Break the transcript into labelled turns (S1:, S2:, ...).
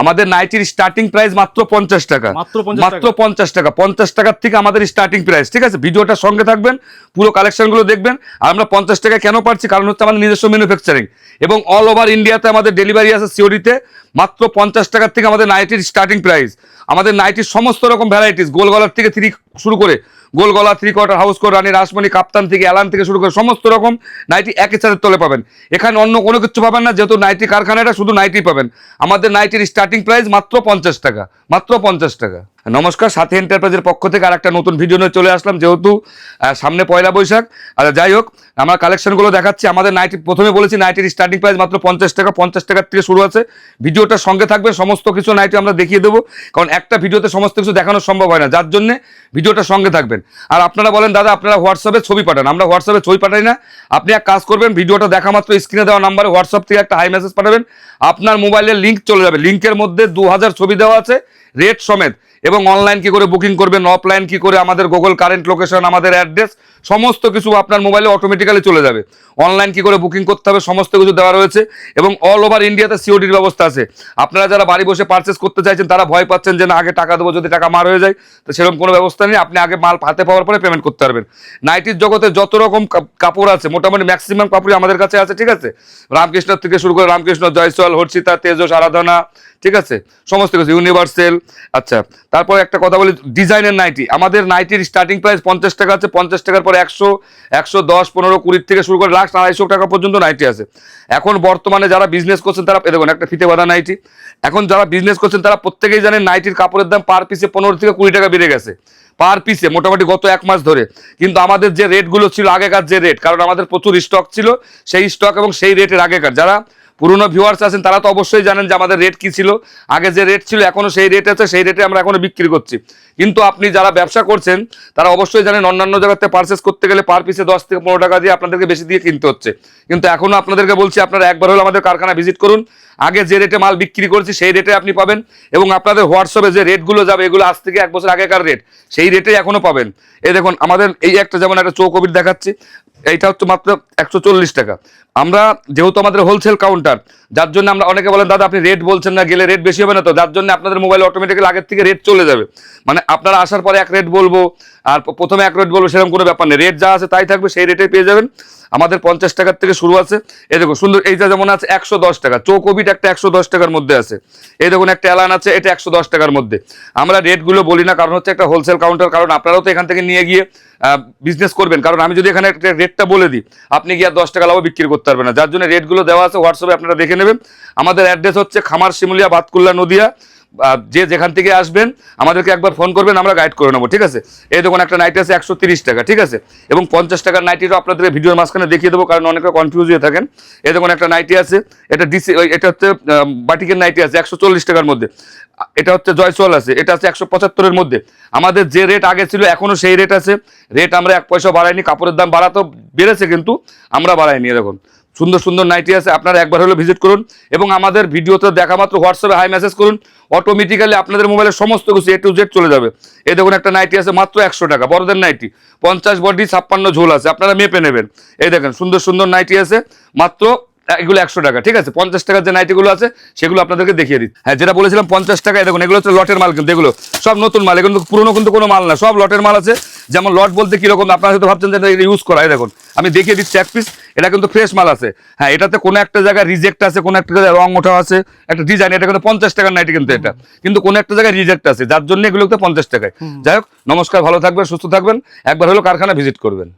S1: আমাদের নাইটির starting price মাত্র 50 টাকা, মাত্র 50 টাকা। 50 টাকার থেকে আমাদের স্টার্টিং প্রাইস, ঠিক আছে? ভিডিওটার সঙ্গে থাকবেন, পুরো কালেকশনগুলো দেখবেন। আর আমরা 50 টাকা কেন পাচ্ছি, কারণ হচ্ছে আমাদের নিজস্ব ম্যানুফ্যাকচারিং এবং অল ওভার ইন্ডিয়াতে আমাদের ডেলিভারি আছে সিওডিতে। মাত্র 50 টাকার থেকে আমাদের নাইটির স্টার্টিং প্রাইস। আমাদের নাইটির সমস্ত রকম ভ্যারাইটিস, গোল গলার থেকে শুরু করে গোল গলা, 3/4, হাউস কোট, রানী রাসমণি, কাপ্তান থেকে অ্যালান থেকে শুরু করে সমস্ত রকম নাইটি একই ছাদের তলে পাবেন। এখানে অন্য কোনো কিছু পাবেন না, যেহেতু নাইটি কারখানাটা, শুধু নাইটি পাবেন। আমাদের নাইটির স্টার্টিং প্রাইস মাত্র 50 টাকা, মাত্র 50 টাকা। নমস্কার, সাথী এন্টারপ্রাইজের পক্ষ থেকে আর একটা নতুন ভিডিও নিয়ে চলে আসলাম, যেহেতু সামনে পয়লা বৈশাখ। আর যাই হোক, আমরা কালেকশনগুলো দেখাচ্ছি। আমাদের নাইটি প্রথমে বলেছি নাইটির স্টার্টিং প্রাইস মাত্র 50 টাকা, 50 টাকার থেকে শুরু আছে। ভিডিওটার সঙ্গে থাকবে, সমস্ত কিছু নাইটি আমরা দেখিয়ে দেবো, কারণ একটা ভিডিওতে সমস্ত কিছু দেখানো সম্ভব হয় না, যার জন্য ভিডিওটার সঙ্গে থাকবেন। আর আপনারা বলেন দাদা আপনারা হোয়াটসঅ্যাপে ছবি পাঠান, আমরা হোয়াটসঅ্যাপে ছবি পাঠাই না। আপনি এক কাজ করবেন, ভিডিওটা দেখা মাত্র স্ক্রিনে দেওয়া নাম্বারে হোয়াটসঅ্যাপ থেকে একটা হাই মেসেজ পাঠাবেন, আপনার মোবাইলের লিঙ্ক চলে যাবে। লিঙ্কের মধ্যে 2000 ছবি দেওয়া আছে রেট সমেত, এবং অনলাইন কি করে বুকিং করবেন, অফলাইন কি করে, আমাদের গুগল কারেন্ট লোকেশন, আমাদের অ্যাড্রেস, সমস্ত কিছু আপনার মোবাইলে অটোমেটিক্যালি চলে যাবে। অনলাইন কি করে বুকিং করতে হবে সমস্ত কিছু দেওয়া রয়েছে, এবং অল ওভার ইন্ডিয়াতে সিওডির ব্যবস্থা আছে। আপনারা যারা বাড়ি বসে পারচেস করতে চাইছেন, তারা ভয় পাচ্ছেন যে না আগে টাকা দেবো, যদি টাকা মার হয়ে যায়, তো সেরকম কোনো ব্যবস্থা নেই। আপনি আগে মাল হাতে পাওয়ার পরে পেমেন্ট করতে পারবেন। নাইটির জগতে যত রকম কাপড় আছে, মোটামুটি ম্যাক্সিমাম কাপড়ই আমাদের কাছে আছে, ঠিক আছে? রামকৃষ্ণ থেকে শুরু করে রামকৃষ্ণ, জয়সওয়াল, হর্ষিতা, তেজস, আরাধনা, ঠিক আছে? সমস্ত কিছু, ইউনিভার্সাল। আচ্ছা, তারপর একটা কথা বলি, ডিজাইনের নাইটি। আমাদের নাইটির স্টার্টিং প্রাইস 50 টাকা আছে। 50 টাকার পরে 100, 110, 15, 20 থেকে শুরু করে লাস্ট 250 টাকা পর্যন্ত নাইটি আছে। এখন বর্তমানে যারা বিজনেস করছেন তারা দেখুন, একটা ফিতে বাঁধা নাইটি। এখন যারা বিজনেস করছেন তারা প্রত্যেকেই জানেন নাইটির কাপড়ের দাম পার পিসে 15 থেকে 20 টাকা বেড়ে গেছে, পার পিসে, মোটামুটি গত 1 মাস ধরে। কিন্তু আমাদের যে রেটগুলো ছিল আগেকার যে রেট, কারণ আমাদের প্রচুর স্টক ছিল, সেই স্টক এবং সেই রেটের আগেকার যারা পুরনো ভিউয়ার্স আছেন তারা তো অবশ্যই জানেন যে আমাদের রেট কি ছিল। আগে যে রেট ছিল এখনো সেই রেট আছে, সেই রেটে আমরা এখনো বিক্রি করছি। কিন্তু আপনি যারা ব্যবসা করছেন তারা অবশ্যই জানেন অন্যান্য জায়গাতে পারচেস করতে গেলে পার পিসে 10 থেকে 15 টাকা দিয়ে আপনাদেরকে বেশি দিয়ে কিনতে হচ্ছে। কিন্তু এখনো আপনাদেরকে বলছি, আপনারা একবার হলে আমাদের কারখানা ভিজিট করুন। আগে যে রেটে মাল বিক্রি করছি সেই রেটে আপনি পাবেন, এবং আপনাদের হোয়াটসঅ্যাপে যে রেটগুলো যাবে এগুলো আজ থেকে 1 বছর আগেকার রেট, সেই রেটেই এখনো পাবেন। এই দেখুন, আমাদের এই একটা যেমন একটা চৌকবির দেখাচ্ছি, এইটা হচ্ছে মাত্র 140 টাকা। আমরা যেহেতু আমাদের হোলসেল কাউন্টার, যার জন্য আমরা, অনেকে বলেন দাদা আপনি রেট বলছেন না, গেলে রেট বেশি হবে না তো? যার জন্য আপনাদের মোবাইলে অটোমেটিক্যালি আগের থেকে রেট চলে যাবে। মানে আপনারা আসার পরে এক রেট বলবো, আর প্রথমে এক রেট বলবো, সেরকম কোনো ব্যাপার নেই। রেট যা আছে তাই থাকবে, সেই রেটে পেয়ে যাবেন। আমাদের 50 টাকার থেকে শুরু আছে। এই দেখো সুন্দর, এইটা যেমন আছে 110 টাকা। চৌকবিট একটা 110 টাকার মধ্যে আছে। এই দেখুন একটা অ্যালান আছে, এটা 110 টাকার মধ্যে। আমরা রেটগুলো বলি না, কারণ হচ্ছে একটা হোলসেল কাউন্টার, কারণ আপনারাও তো এখান থেকে নিয়ে গিয়ে বিজনেস করবেন। কারণ আমি যদি এখানে একটা রেটটা বলে দিই, আপনি গিয়ে আর 10 টাকা লাভও বিক্রি করতে পারবেন না। যার জন্য রেটগুলো দেওয়া আছে, হোয়াটসঅ্যাপে আপনারা দেখে নেবেন। আমাদের অ্যাড্রেস হচ্ছে খামার, শিমুলিয়া, বাতকুল্লা, নদিয়া। যে যেখান থেকে আসবেন আমাদেরকে একবার ফোন করবেন, আমরা গাইড করে নেবো, ঠিক আছে? এই দেখুন একটা নাইটি আছে 130 টাকা, ঠিক আছে? এবং 50 টাকার নাইটিটাও আপনাদের ভিডিওর মাঝখানে দেখিয়ে দেবো, কারণ অনেকে কনফিউজ হয়ে থাকেন। এই দেখুন একটা নাইটি আছে, এটা এটা হচ্ছে বাটিকের নাইটি আছে 140 টাকার মধ্যে। এটা হচ্ছে জয়সওয়াল আছে, এটা আছে 175-এর মধ্যে। আমাদের যে রেট আগে ছিল এখনো সেই রেট আছে। রেট আমরা 1 পয়সা বাড়াইনি। কাপড়ের দাম বাড়াতো বেড়েছে, কিন্তু আমরা বাড়াইনি। দেখুন সুন্দর সুন্দর নাইটি আছে, আপনারা একবার হলে ভিজিট করুন, এবং আমাদের ভিডিওতে দেখা মাত্র হোয়াটসঅ্যাপে হাই মেসেজ করুন। অটোমেটিক্যালি আপনাদের মোবাইলে সমস্ত কিছু A to Z চলে যাবে। এই দেখুন একটা নাইটি আছে মাত্র 100 টাকা, বড়দের নাইটি, 50 বডি, 56 ঝোল আছে, আপনারা মেপে নেবেন। এই দেখেন সুন্দর সুন্দর নাইটি আছে মাত্র, এগুলো 100 টাকা, ঠিক আছে? 50 টাকার যে নাইটিগুলো আছে সেগুলো আপনাদেরকে দেখিয়ে দিই। হ্যাঁ, যেটা বলেছিলাম 50 টাকায়, দেখুন এগুলো হচ্ছে লটের মাল, কিন্তু এগুলো সব নতুন মাল, এগুলো পুরোনো কিন্তু কোনো মাল না, সব লটের মাল আছে। যেমন লট বলতে কিরকম, আপনারা হয়তো ভাবছেন যে এটা ইউজ করা। এই দেখুন আমি দেখিয়ে দিচ্ছি এক পিস, এটা কিন্তু ফ্রেশ মাল আছে। হ্যাঁ, এটাতে কোনো একটা জায়গায় রিজেক্ট আছে, কোনো একটা জায়গায় রং ওঠা আছে, একটা ডিজাইন। এটা কিন্তু 50 টাকার নাইটি, কিন্তু এটা কিন্তু কোনো একটা জায়গায় রিজেক্ট আছে, যার জন্য এগুলো 50 টাকায়। যাই হোক, নমস্কার, ভালো থাকবেন, সুস্থ থাকবেন, একবার হলো কারখানা ভিজিট করবেন।